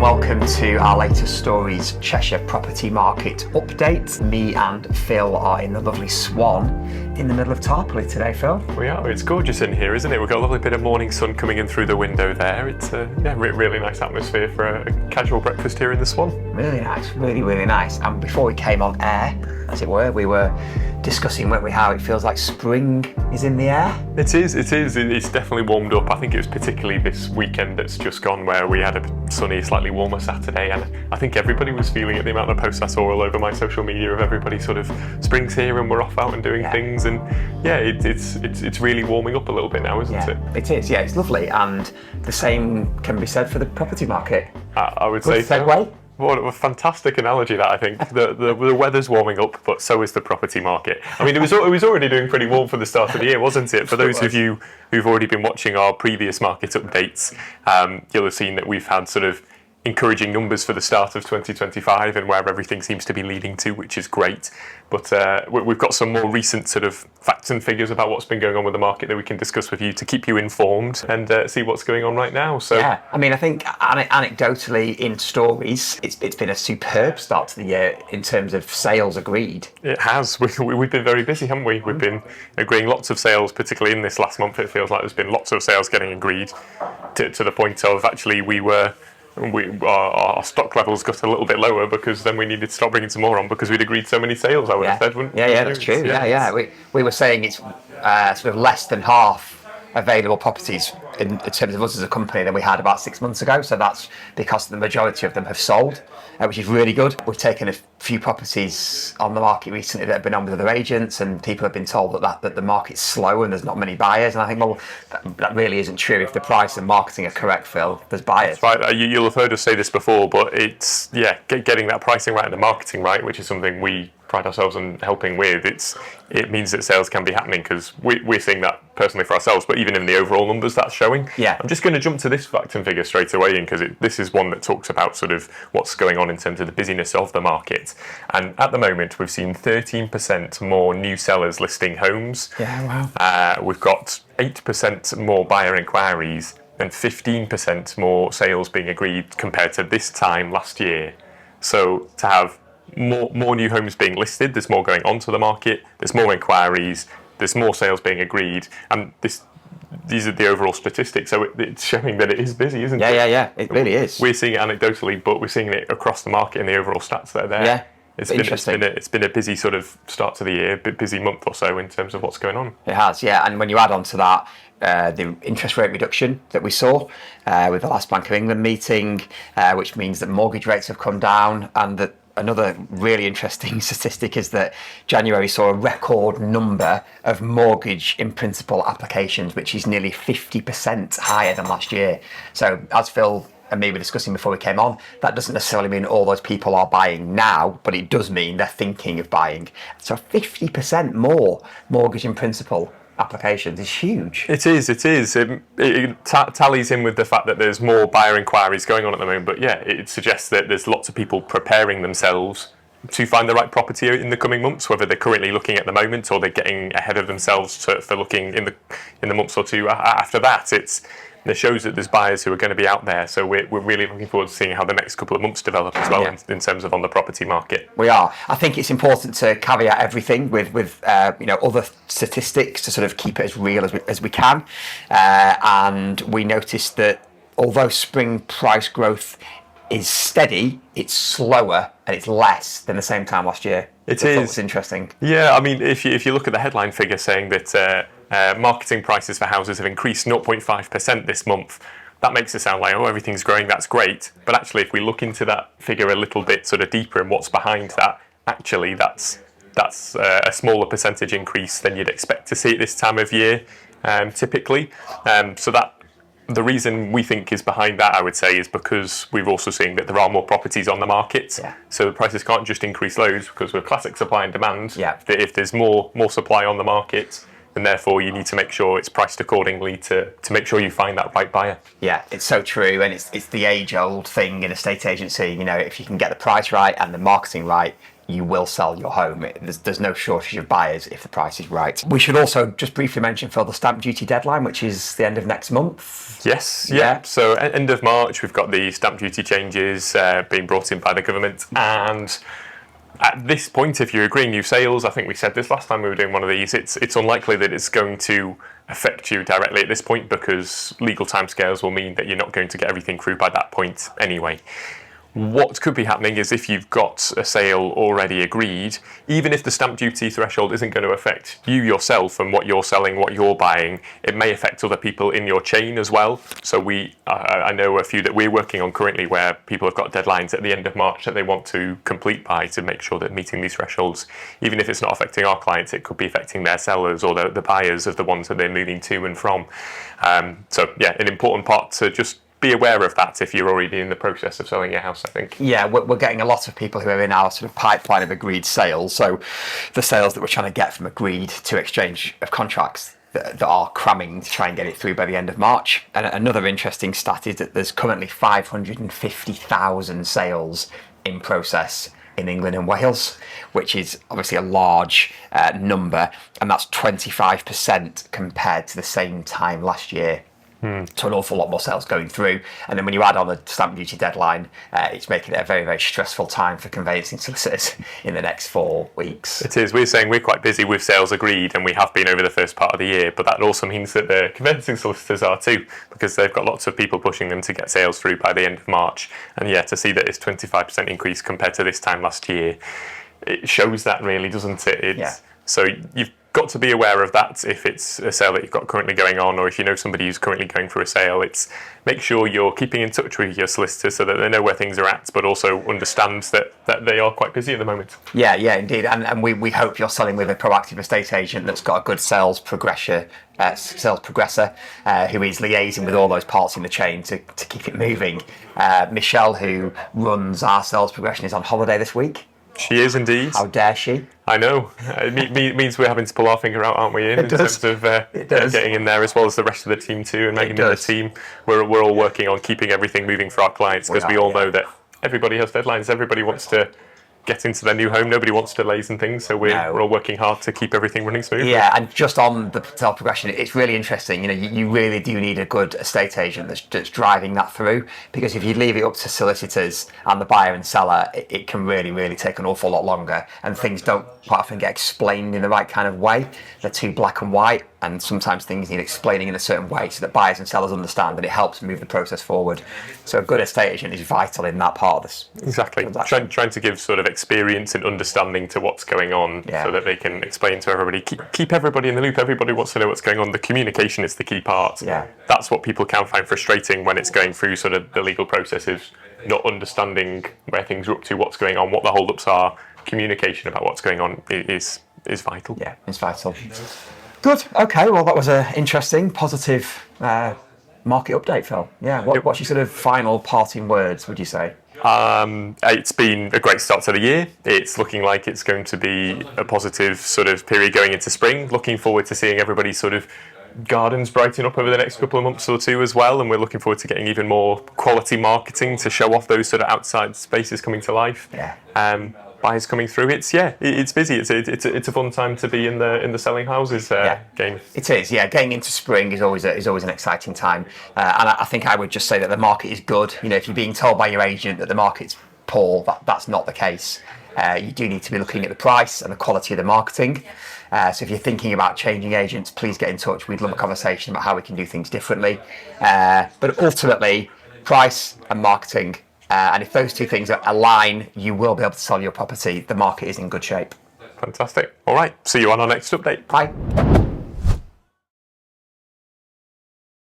welcome to our latest Stories Cheshire property market update. Me and Phil are in the lovely Swan in the middle of Tarpley today, Phil. We are. It's gorgeous in here, isn't it? We've got a lovely bit of morning sun coming in through the window there. It's a really nice atmosphere for a casual breakfast here in the Swan. Really nice, really nice. And before we came on air, as it were, we were discussing, weren't we, how it feels like spring is in the air? It is. It's definitely warmed up. I think it was particularly this weekend that's just gone where we had a sunny, slightly warmer Saturday, and I think everybody was feeling it. The amount of posts I saw all over my social media of everybody sort of spring's here and we're off out and doing things, and it's really warming up a little bit now, isn't it? It is. Yeah, it's lovely, and the same can be said for the property market. I would Good say segue. so. What a fantastic analogy that, I think. The weather's warming up, but so is the property market. I mean, it was already doing pretty warm for the start of the year, wasn't it? For those of you who've already been watching our previous market updates, you'll have seen that we've had sort of encouraging numbers for the start of 2025 and where everything seems to be leading to, which is great. But we've got some more recent sort of facts and figures about what's been going on with the market that we can discuss with you to keep you informed and see what's going on right now. So yeah, I mean, I think anecdotally in Stories, it's been a superb start to the year in terms of sales agreed. It has. We've been very busy, haven't we? We've been agreeing lots of sales, particularly in this last month. It feels like there's been lots of sales getting agreed to the point of actually our stock levels got a little bit lower because then we needed to start bringing some more on because we'd agreed so many sales, I would have said. Yeah, that's true. Yeah. We were saying it's sort of less than half available properties in terms of us as a company than we had about 6 months ago. So that's because the majority of them have sold, which is really good. We've taken a few properties on the market recently that have been on with other agents, and people have been told that the market's slow and there's not many buyers. And I think, well, that really isn't true. If the price and marketing are correct, Phil, there's buyers. That's right. You'll have heard us say this before, but it's getting that pricing right and the marketing right, which is something we pride ourselves on helping with. It means that sales can be happening because we're seeing that personally for ourselves, but even in the overall numbers that's showing. Yeah. I'm just going to jump to this fact and figure straight away because this is one that talks about sort of what's going on in terms of the busyness of the market. And at the moment, we've seen 13% more new sellers listing homes. Yeah, wow. We've got 8% more buyer inquiries and 15% more sales being agreed compared to this time last year. So to have more new homes being listed, there's more going onto the market, there's more inquiries, there's more sales being agreed, and these are the overall statistics, so it's showing that it is busy, isn't it? Yeah, it really is. We're seeing it anecdotally, but we're seeing it across the market in the overall stats that are there. Yeah, it's been a busy sort of start to the year, busy month or so in terms of what's going on. It has, yeah, and when you add on to that the interest rate reduction that we saw with the last Bank of England meeting, which means that mortgage rates have come down, and that another really interesting statistic is that January saw a record number of mortgage in principle applications, which is nearly 50% higher than last year. So as Phil and me were discussing before we came on, that doesn't necessarily mean all those people are buying now, but it does mean they're thinking of buying. So 50% more mortgage in principle applications is huge. It is. It tallies in with the fact that there's more buyer inquiries going on at the moment, but it suggests that there's lots of people preparing themselves to find the right property in the coming months, whether they're currently looking at the moment or they're getting ahead of themselves for looking in the months or two after that. It shows that there's buyers who are going to be out there, so we're really looking forward to seeing how the next couple of months develop as well in terms of on the property market. We are. I think it's important to caveat everything with other statistics to sort of keep it as real as we can. And we noticed that although spring price growth is steady, it's slower and it's less than the same time last year. It is. It's interesting. Yeah, I mean, if you look at the headline figure saying that marketing prices for houses have increased 0.5% this month, that makes it sound like, oh, everything's growing, that's great. But actually, if we look into that figure a little bit sort of deeper and what's behind that, actually that's a smaller percentage increase than you'd expect to see at this time of year, typically. So that the reason we think is behind that, I would say, is because we're also seeing that there are more properties on the market. Yeah. So the prices can't just increase loads because we're classic supply and demand. Yeah. If there's more supply on the market, and therefore you need to make sure it's priced accordingly to make sure you find that right buyer. Yeah, it's so true, and it's the age-old thing in estate agency. You know, if you can get the price right and the marketing right, you will sell your home. There's no shortage of buyers if the price is right. We should also just briefly mention, Phil, the stamp duty deadline, which is the end of next month. Yes, yeah. So end of March, we've got the stamp duty changes being brought in by the government. And at this point, if you're agreeing new sales, I think we said this last time we were doing one of these, it's unlikely that it's going to affect you directly at this point, because legal timescales will mean that you're not going to get everything through by that point anyway. What could be happening is, if you've got a sale already agreed, even if the stamp duty threshold isn't going to affect you yourself and what you're selling, what you're buying, it may affect other people in your chain as well. So I know a few that we're working on currently where people have got deadlines at the end of March that they want to complete by, to make sure that meeting these thresholds, even if it's not affecting our clients, it could be affecting their sellers or the buyers of the ones that they're moving to and from. So yeah, an important part to just be aware of that if you're already in the process of selling your house, I think. Yeah, we're getting a lot of people who are in our sort of pipeline of agreed sales. So the sales that we're trying to get from agreed to exchange of contracts that are cramming to try and get it through by the end of March. And another interesting stat is that there's currently 550,000 sales in process in England and Wales, which is obviously a large number, and that's 25% compared to the same time last year. So an awful lot more sales going through. And then when you add on the stamp duty deadline, it's making it a very, very stressful time for conveyancing solicitors in the next 4 weeks. It is. We're saying we're quite busy with sales agreed, and we have been over the first part of the year, but that also means that the conveyancing solicitors are too, because they've got lots of people pushing them to get sales through by the end of March. And yeah, to see that it's 25% increase compared to this time last year, it shows that, really, doesn't it? So you've got to be aware of that if it's a sale that you've got currently going on, or if you know somebody who's currently going through a sale. It's make sure you're keeping in touch with your solicitor so that they know where things are at, but also understand that they are quite busy at the moment. Yeah, indeed. And we hope you're selling with a proactive estate agent that's got a good sales progressor who is liaising with all those parts in the chain to keep it moving. Michelle, who runs our sales progression, is on holiday this week. She is indeed. How dare she? I know. It means we're having to pull our finger out, aren't we, in terms of getting in there, as well as the rest of the team too, and Megan and the team. We're all working on keeping everything moving for our clients, because we all know that everybody has deadlines. Everybody wants to get into their new home. Nobody wants delays and things, so we're all working hard to keep everything running smoothly. Yeah, and just on the sales progression, it's really interesting. You really do need a good estate agent that's driving that through, because if you leave it up to solicitors and the buyer and seller, it can really take an awful lot longer, and things don't quite often get explained in the right kind of way. They're too black and white, and sometimes things need explaining in a certain way so that buyers and sellers understand, and it helps move the process forward. So a good estate agent is vital in that part of this. Exactly. Trying to give sort of experience and understanding to what's going on, so that they can explain to everybody, keep everybody in the loop. Everybody wants to know what's going on. The communication is the key part. That's what people can find frustrating when it's going through sort of the legal processes, not understanding where things are up to, what's going on, what the hold-ups are. Communication about what's going on is vital. Yeah, it's vital. Good. Okay. Well, that was an interesting, positive market update, Phil. Yeah. What's your sort of final parting words, would you say? It's been a great start to the year. It's looking like it's going to be a positive sort of period going into spring. Looking forward to seeing everybody's sort of gardens brighten up over the next couple of months or two as well, and we're looking forward to getting even more quality marketing to show off those sort of outside spaces coming to life. Buyers coming through. It's busy. It's a fun time to be in the selling houses game. It is. Yeah, getting into spring is always an exciting time, and I think I would just say that the market is good. If you're being told by your agent that the market's poor, that's not the case. You do need to be looking at the price and the quality of the marketing. So if you're thinking about changing agents, please get in touch. We'd love a conversation about how we can do things differently. But ultimately, price and marketing. And if those two things align, you will be able to sell your property. The market is in good shape. Fantastic. All right. See you on our next update. Bye.